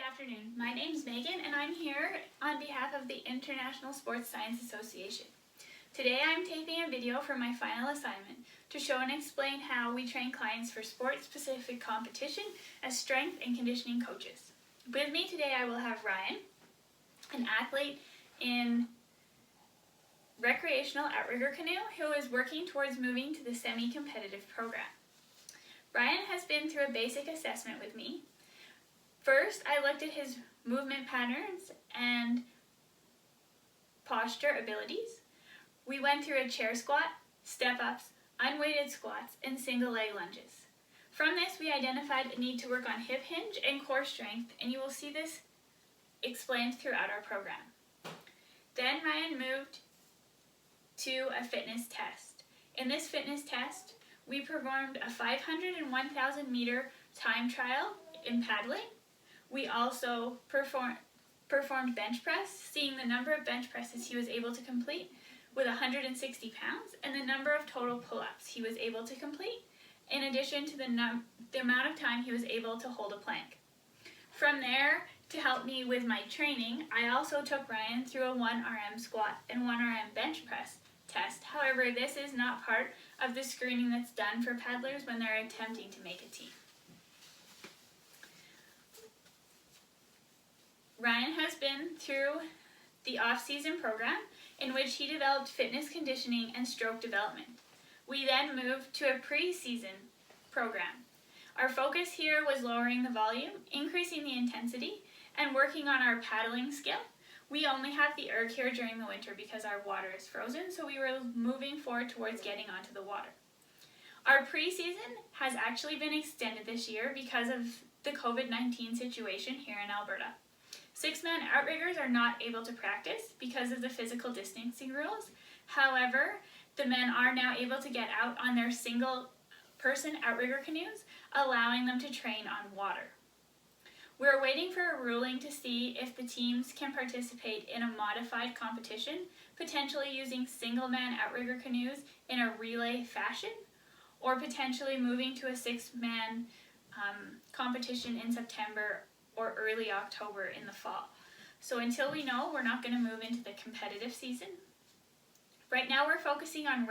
afternoon. My name's Megan and I'm here on behalf of the International Sports Science Association. Today I'm taping a video for my final assignment to show and explain how we train clients for sport-specific competition as strength and conditioning coaches. With me today I will have Ryan, an athlete in recreational outrigger canoe who is working towards moving to the semi-competitive program. Ryan has been through a basic assessment with me. First, I looked at his movement patterns and posture abilities. We went through a chair squat, step-ups, unweighted squats, and single leg lunges. From this, we identified a need to work on hip hinge and core strength, and you will see this explained throughout our program. Then Ryan moved to a fitness test. In this fitness test, we performed a 500 and 1,000 meter time trial in paddling. We also performed bench press, seeing the number of bench presses he was able to complete with 160 pounds and the number of total pull-ups he was able to complete, in addition to the amount of time he was able to hold a plank. From there, to help me with my training, I also took Ryan through a 1RM squat and 1RM bench press test. However, this is not part of the screening that's done for paddlers when they're attempting to make a team. Ryan has been through the off-season program in which he developed fitness conditioning and stroke development. We then moved to a pre-season program. Our focus here was lowering the volume, increasing the intensity, and working on our paddling skill. We only have the erg here during the winter because our water is frozen, so we were moving forward towards getting onto the water. Our pre-season has actually been extended this year because of the COVID-19 situation here in Alberta. 6-man outriggers are not able to practice because of the physical distancing rules. However, the men are now able to get out on their single-person outrigger canoes, allowing them to train on water. We're waiting for a ruling to see if the teams can participate in a modified competition, potentially using single-man outrigger canoes in a relay fashion, or potentially moving to a 6-man competition in September or early October in the fall. So until we know, we're not going to move into the competitive season. Right now we're focusing on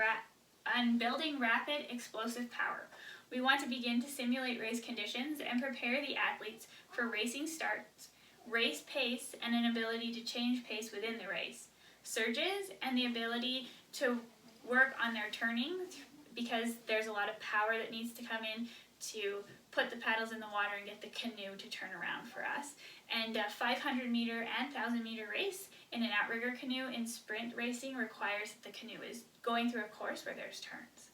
building rapid, explosive power. We want to begin to simulate race conditions and prepare the athletes for racing starts, race pace, and an ability to change pace within the race, surges, and the ability to work on their turning because there's a lot of power that needs to come in to put the paddles in the water and get the canoe to turn around for us. And a 500 meter and 1,000 meter race in an outrigger canoe in sprint racing requires that the canoe is going through a course where there's turns.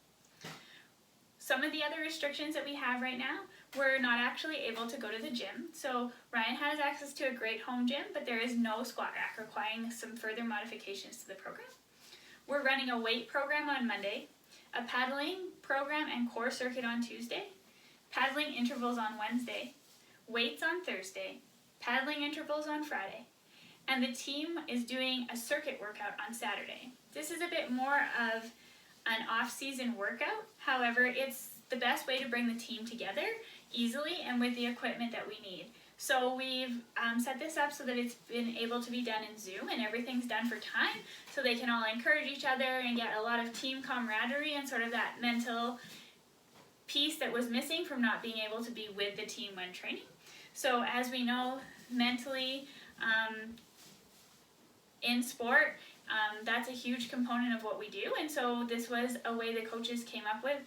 Some of the other restrictions that we have right now, we're not actually able to go to the gym. So Ryan has access to a great home gym, but there is no squat rack, requiring some further modifications to the program. We're running a weight program on Monday, a paddling program and core circuit on Tuesday, paddling intervals on Wednesday, weights on Thursday, paddling intervals on Friday, and the team is doing a circuit workout on Saturday. This is a bit more of an off-season workout. However, it's the best way to bring the team together easily and with the equipment that we need. So we've set this up so that it's been able to be done in Zoom and everything's done for time so they can all encourage each other and get a lot of team camaraderie and sort of that mental piece that was missing from not being able to be with the team when training. So as we know, mentally in sport, that's a huge component of what we do, and so this was a way the coaches came up with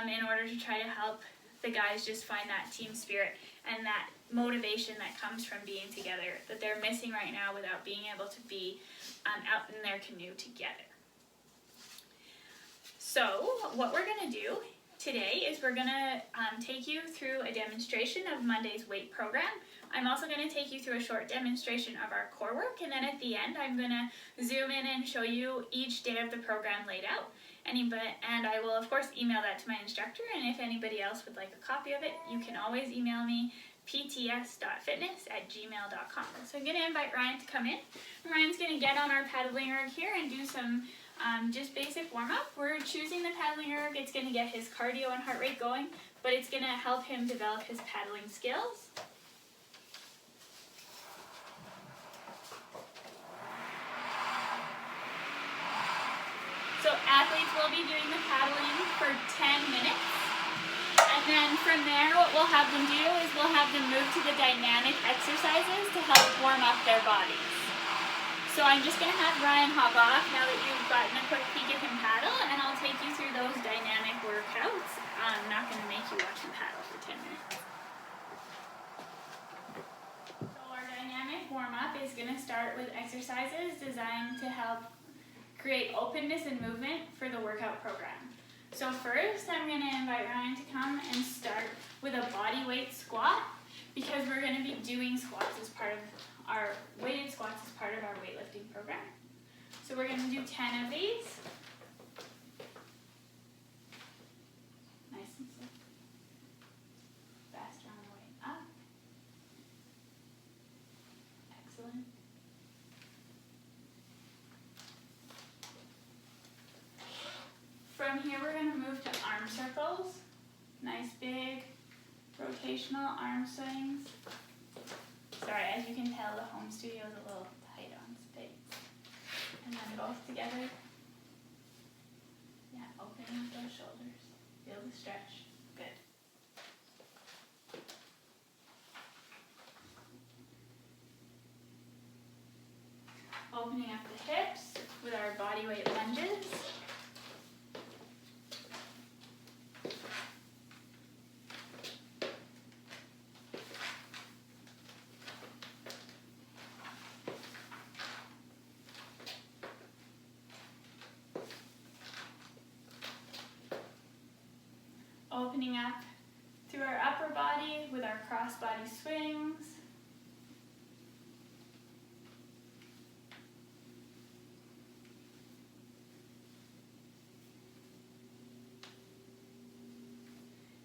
in order to try to help the guys just find that team spirit and that motivation that comes from being together that they're missing right now without being able to be out in their canoe together. So what we're going to do today is we're going to take you through a demonstration of Monday's weight program. I'm also going to take you through a short demonstration of our core work, and then at the end I'm going to zoom in and show you each day of the program laid out. And I will of course email that to my instructor, and if anybody else would like a copy of it, you can always email me pts.fitness@gmail.com. So I'm going to invite Ryan to come in. Ryan's going to get on our paddling erg here and do some just basic warm-up. We're choosing the paddling erg. It's going to get his cardio and heart rate going, but it's going to help him develop his paddling skills. athletes will be doing the paddling for 10 minutes. And then from there, what we'll have them do is we'll have them move to the dynamic exercises to help warm up their bodies. So I'm just going to have Ryan hop off now that you've gotten a quick peek at him paddle, and I'll take you through those dynamic workouts. I'm not going to make you watch him paddle for 10 minutes. So our dynamic warm-up is going to start with exercises designed to help create openness and movement for the workout program. So first, I'm going to invite Ryan to come and start with a body weight squat, because we're going to be doing squats as part of our weighted squats as part of our weightlifting program. So we're going to do 10 of these. Nice and slow. Faster on the way up. Excellent. From here, we're going to move to arm circles. Nice big rotational arm swings. Sorry, as you can tell, the home studio is a little tight on space. And then both together. Yeah, opening up those shoulders. Feel the stretch. Good. Opening up the hips with our body weight lunges. Opening up through our upper body with our cross body swings.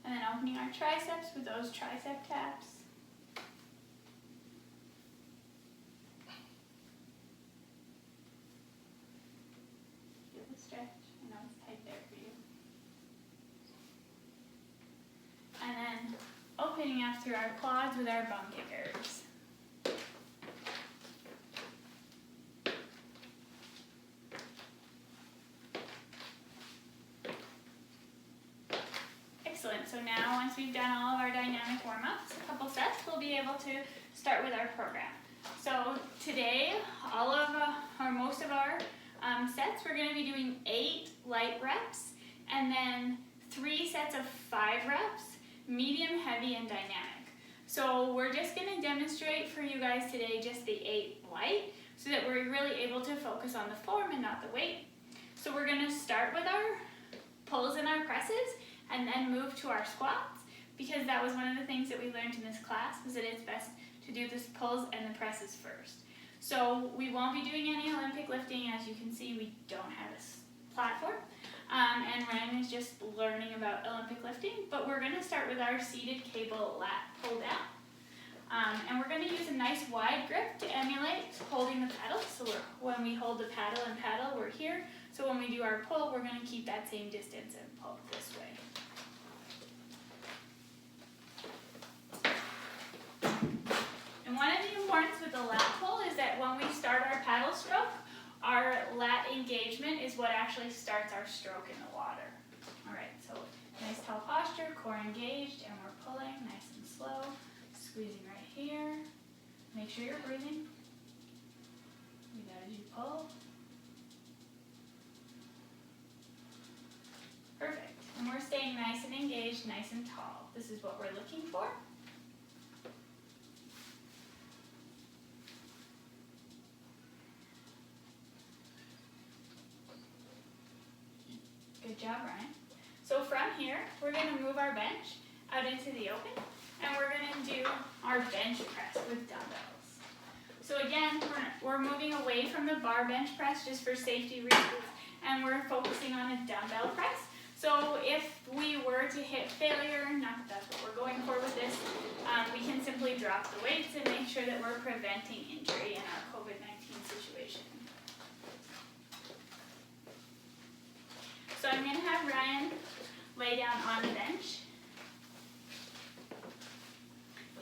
And then opening our triceps with those tricep taps. Feel the stretch. I know it's tight there for you. And then opening up through our quads with our bum kickers. Excellent. So now once we've done all of our dynamic warm-ups, a couple sets, we'll be able to start with our program. So today, most of our sets, we're going to be doing 8 light reps and then 3 sets of 5 reps. Medium, heavy, and dynamic. So we're just going to demonstrate for you guys today just the 8 light so that we're really able to focus on the form and not the weight. So we're going to start with our pulls and our presses and then move to our squats, because that was one of the things that we learned in this class, was that it's best to do the pulls and the presses first. So we won't be doing any Olympic lifting. As you can see, we don't have a platform. And Ryan is just learning about Olympic lifting, but we're going to start with our seated cable lat pull down. And we're going to use a nice wide grip to emulate holding the paddle. So when we hold the paddle and paddle, we're here. So when we do our pull, we're going to keep that same distance and pull this way. And one of the importance with the lat pull is that when we start our paddle stroke, our lat engagement is what actually starts our stroke in the water. All right, so nice tall posture, core engaged, and we're pulling nice and slow, squeezing right here. Make sure you're breathing. Breathe out as you pull. Perfect. And we're staying nice and engaged, nice and tall. This is what we're looking for. Good job, Ryan. So from here, we're going to move our bench out into the open, and we're going to do our bench press with dumbbells. So again, we're moving away from the bar bench press just for safety reasons, and we're focusing on a dumbbell press. So if we were to hit failure, not that that's what we're going for with this, we can simply drop the weights and make sure that we're preventing injury in our COVID-19 situation. So I'm going to have Ryan lay down on the bench.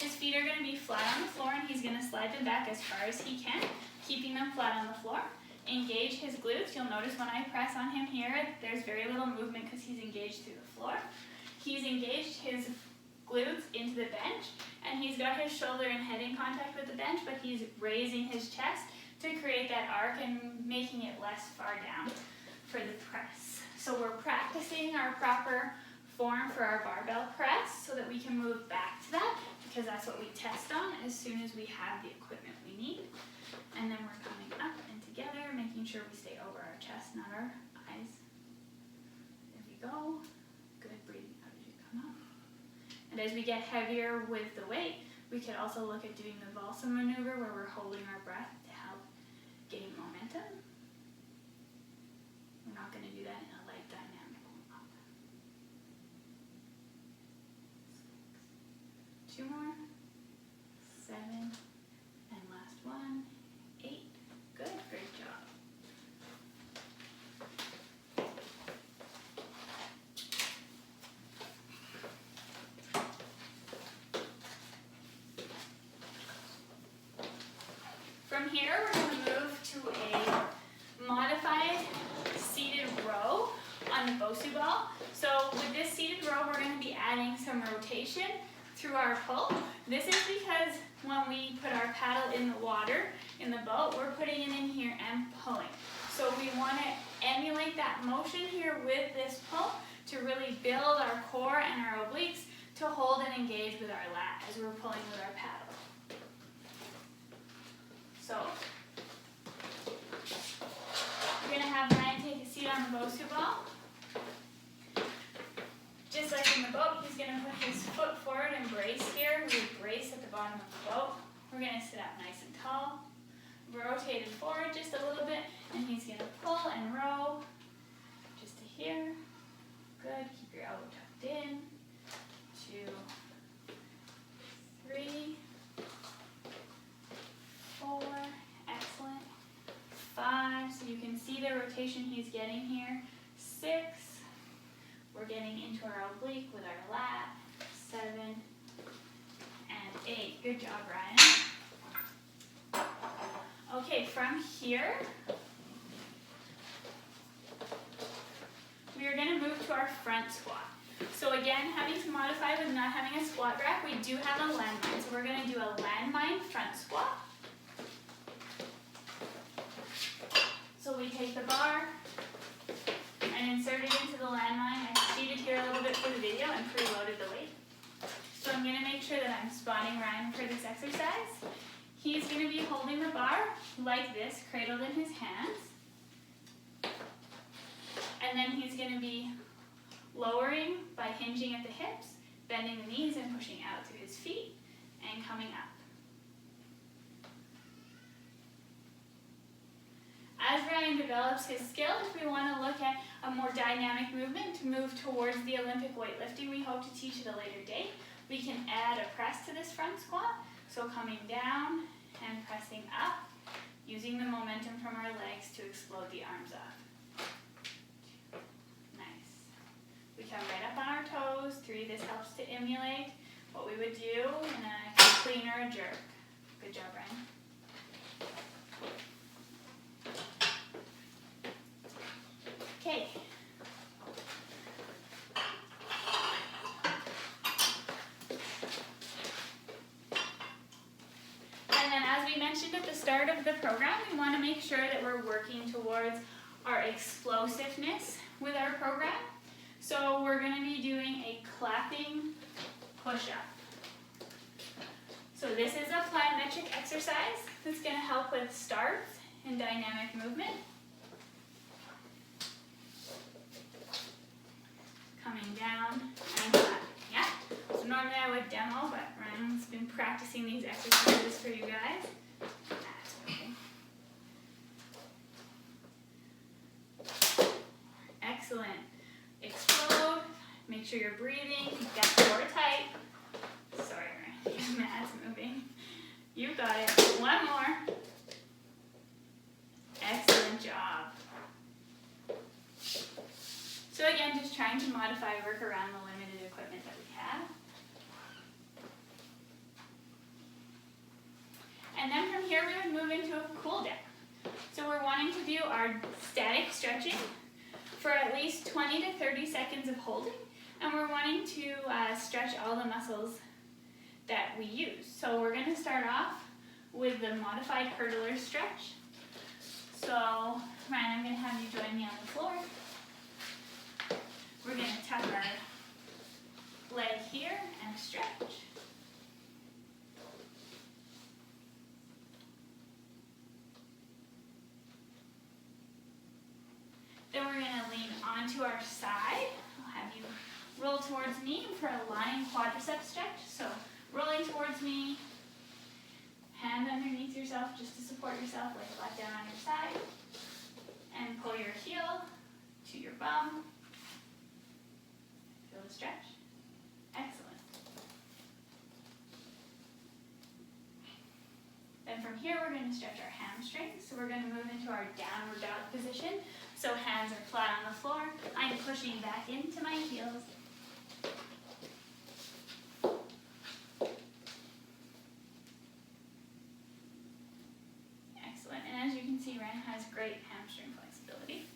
His feet are going to be flat on the floor, and he's going to slide them back as far as he can, keeping them flat on the floor. engage his glutes. You'll notice when I press on him here, there's very little movement because he's engaged through the floor. He's engaged his glutes into the bench, and he's got his shoulder and head in contact with the bench, but he's raising his chest to create that arc and making it less far down for the press. So we're practicing our proper form for our barbell press so that we can move back to that, because that's what we test on as soon as we have the equipment we need. And then we're coming up and together, making sure we stay over our chest, not our eyes. There we go. Good, breathing out as you come up. And as we get heavier with the weight, we could also look at doing the Valsa maneuver where we're holding our breath to help gain momentum. We're not going to do that in a light dynamic up. 6. 2 more. 7. And last one. 8. Good. Great job. From here, we're going to move to a modified seated row on the Bosu ball. So with this seated row, we're going to be adding some rotation through our pull. This is because when we put our paddle in the water, in the boat, we're putting it in here and pulling. So we want to emulate that motion here with this pull to really build our core and our obliques to hold and engage with our lat as we're pulling with our paddle. So, we're going to have Ryan take a seat on the Bosu ball. Just like in the boat, he's going to put his foot forward and brace here. We brace at the bottom of the boat. We're going to sit up nice and tall. Rotate it forward just a little bit, and he's going to pull and row just to here. Good. Keep your elbow tucked in. 2, 3, 4, excellent. 5, so you can see the rotation he's getting here. 6, we're getting into our oblique with our lat. 7, and 8. Good job, Ryan. Okay, from here, we are going to move to our front squat. So again, having to modify with not having a squat rack, we do have a landmine. So we're going to do a landmine front squat. So we take the bar and insert it into the landmine. I cheated here a little bit for the video and preloaded the weight. So I'm going to make sure that I'm spotting Ryan for this exercise. He's going to be holding the bar like this, cradled in his hands. And then he's going to be lowering by hinging at the hips, bending the knees and pushing out through his feet, and coming up. As Ryan develops his skills, we want to look at a more dynamic movement to move towards the Olympic weightlifting we hope to teach at a later date. We can add a press to this front squat, so coming down and pressing up, using the momentum from our legs to explode the arms up. Nice. We come right up on our toes. 3, this helps to emulate what we would do in a clean or a jerk. Good job, Ryan. Okay. And then as we mentioned at the start of the program, we want to make sure that we're working towards our explosiveness with our program. So we're going to be doing a clapping push-up. So this is a plyometric exercise that's going to help with starts and dynamic movement. Coming down and clapping. Yeah. So normally I would demo, but Ryan's been practicing these exercises for you guys. That's okay. Excellent. Explode. Make sure you're breathing. Keep that core tight. Sorry, Ryan. Your mat's moving. You got it. One more. Excellent job. So again, just trying to modify work around the limited equipment that we have. And then from here, we would move into a cool down. So So we're wanting to do our static stretching for at least 20 to 30 seconds of holding, and we're wanting to stretch all the muscles that we use. So we're going to start off with the modified hurdler stretch. So Ryan, I'm going to have you join me on the floor. We're going to tuck our leg here and stretch. Then we're going to lean onto our side. I'll have you roll towards me for a lying quadricep stretch. So rolling towards me, hand underneath yourself just to support yourself, lay flat down on your side, and pull your heel to your bum. Feel the stretch? Excellent. Then from here we're going to stretch our hamstrings. So we're going to move into our downward dog position. So hands are flat on the floor. I'm pushing back into my heels. Excellent. And as you can see, Ryan has great hamstring flexibility.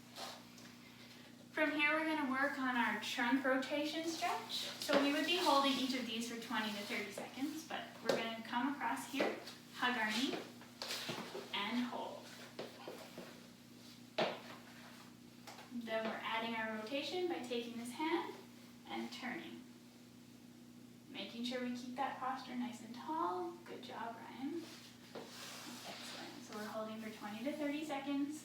From here, we're going to work on our trunk rotation stretch. So we would be holding each of these for 20 to 30 seconds, but we're going to come across here, hug our knee, and hold. Then we're adding our rotation by taking this hand and turning. Making sure we keep that posture nice and tall. Good job, Ryan. Excellent. So we're holding for 20 to 30 seconds.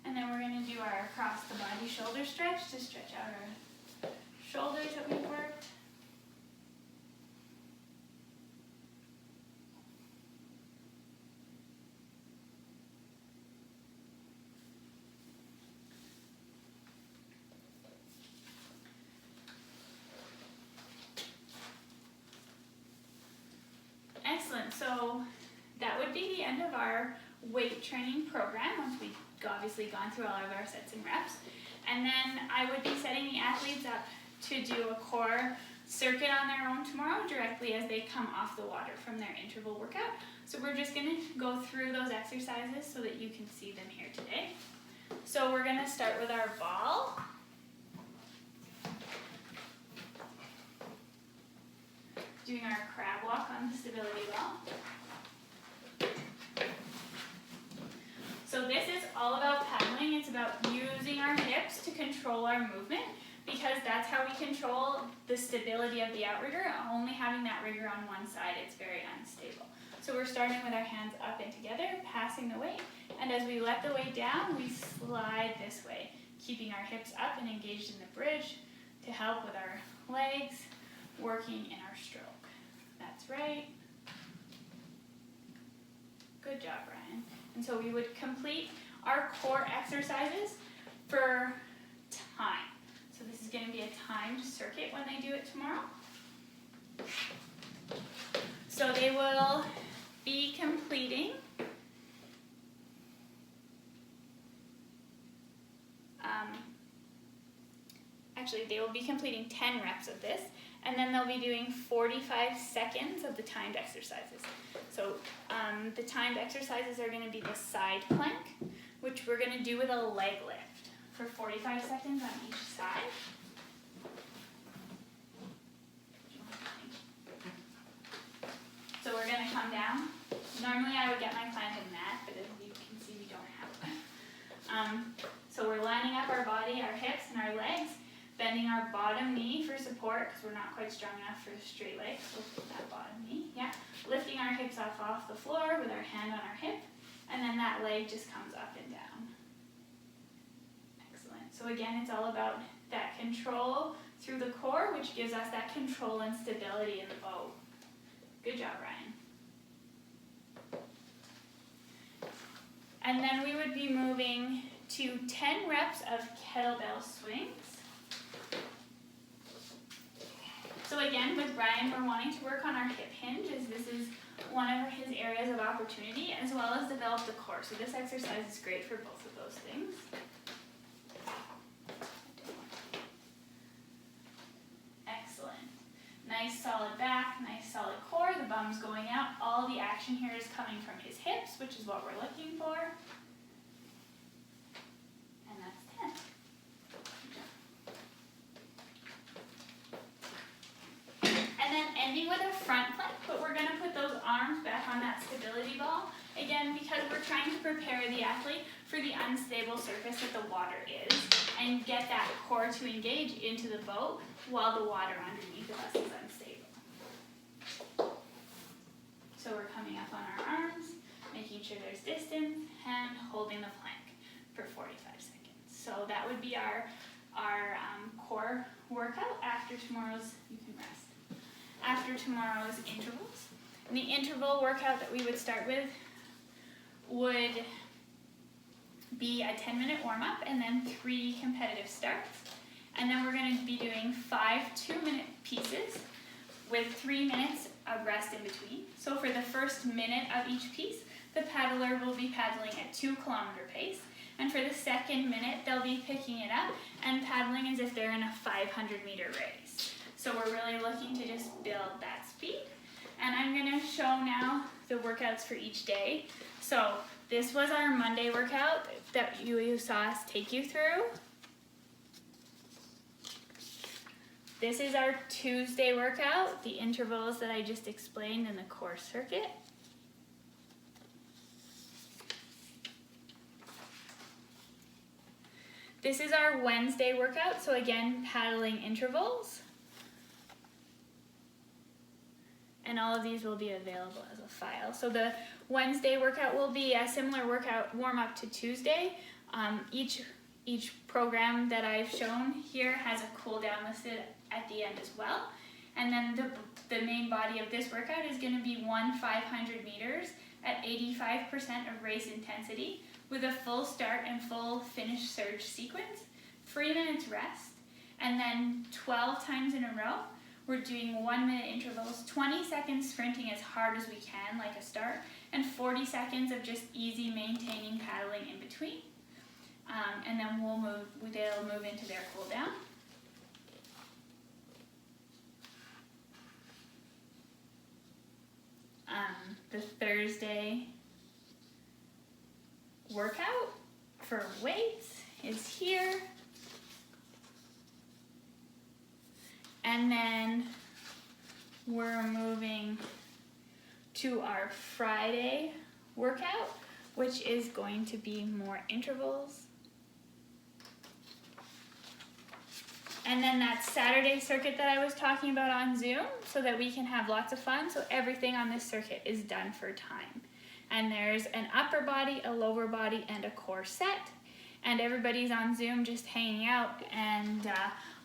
And then we're going to do our across the body shoulder stretch to stretch out our shoulders that we've worked. Excellent. So that would be the end of our weight training program once we've obviously gone through all of our sets and reps. And then I would be setting the athletes up to do a core circuit on their own tomorrow directly as they come off the water from their interval workout. So we're just going to go through those exercises so that you can see them here today. So we're going to start with our ball. Doing our crab walk on the stability ball. So this is all about paddling. It's about using our hips to control our movement because that's how we control the stability of the outrigger. Only having that rigger on one side, it's very unstable. So we're starting with our hands up and together, passing the weight. And as we let the weight down, we slide this way, keeping our hips up and engaged in the bridge to help with our legs, working in our stroke. That's right. Good job, Ryan. And so we would complete our core exercises for time. So this is going to be a timed circuit when they do it tomorrow. So they will be completing they will be completing 10 reps of this, and then they'll be doing 45 seconds of the timed exercises. So the timed exercises are going to be the side plank, which we're going to do with a leg lift for 45 seconds on each side. So we're going to come down. Normally I would get my client a mat, but as you can see, we don't have one. So we're lining up our body, our hips, and our legs, bending our bottom knee for support because we're not quite strong enough for the straight legs. So that bottom knee, yeah. Lifting our hips off the floor with our hand on our hip, and then that leg just comes up and down. Excellent. So again, it's all about that control through the core, which gives us that control and stability in the bow. Good job, Ryan. And then we would be moving to 10 reps of kettlebell swings. So again, with Ryan, we're wanting to work on our hip hinge, as this is one of his areas of opportunity, as well as develop the core. So this exercise is great for both of those things. Excellent. Nice nice solid back, nice solid core, the bum's going out. All the action here is coming from his hips, which is what we're looking for. And that's 10. And then ending with a front plank, but we're gonna put those arms back on that stability ball. Again, because we're trying to prepare the athlete for the unstable surface that the water is and get that core to engage into the boat while the water underneath of us is unstable. So we're coming up on our arms, making sure there's distance, and holding the plank for 45 seconds. So that would be our core workout after tomorrow's, you can rest, after tomorrow's intervals. And the interval workout that we would start with would be a 10-minute warm-up and then 3 competitive starts. And then we're going to be doing 5 2-minute pieces with 3 minutes of rest in between. So for the first minute of each piece, the paddler will be paddling at 2-kilometer pace. And for the second minute, they'll be picking it up and paddling as if they're in a 500-meter race. So we're really looking to just build that speed. And I'm going to show now the workouts for each day. So this was our Monday workout that you saw us take you through. This is our Tuesday workout, the intervals that I just explained in the core circuit. This is our Wednesday workout, so again, paddling intervals. And all of these will be available as a file. So the Wednesday workout will be a similar workout warm-up to Tuesday. Each program that I've shown here has a cool down listed at the end as well. And then the main body of this workout is going to be 500 meters at 85% of race intensity with a full start and full finish surge sequence, 3 minutes rest, and then 12 times in a row. We're doing 1-minute intervals, 20 seconds sprinting as hard as we can, like a start, and 40 seconds of just easy maintaining paddling in between. And then they'll move into their cool down. The Thursday workout for weights is here. And then we're moving to our Friday workout, which is going to be more intervals. And then that Saturday circuit that I was talking about on Zoom, so that we can have lots of fun. So everything on this circuit is done for time. And there's an upper body, a lower body, and a core set. And everybody's on Zoom just hanging out, and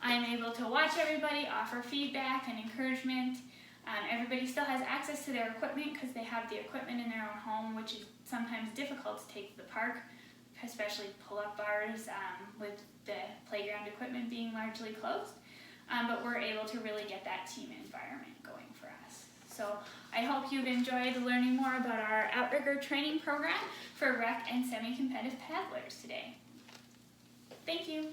I'm able to watch everybody, offer feedback and encouragement. Everybody still has access to their equipment because they have the equipment in their own home, which is sometimes difficult to take to the park, especially pull-up bars with the playground equipment being largely closed. But we're able to really get that team environment going for us. So I hope you've enjoyed learning more about our outrigger training program for rec and semi-competitive paddlers today. Thank you.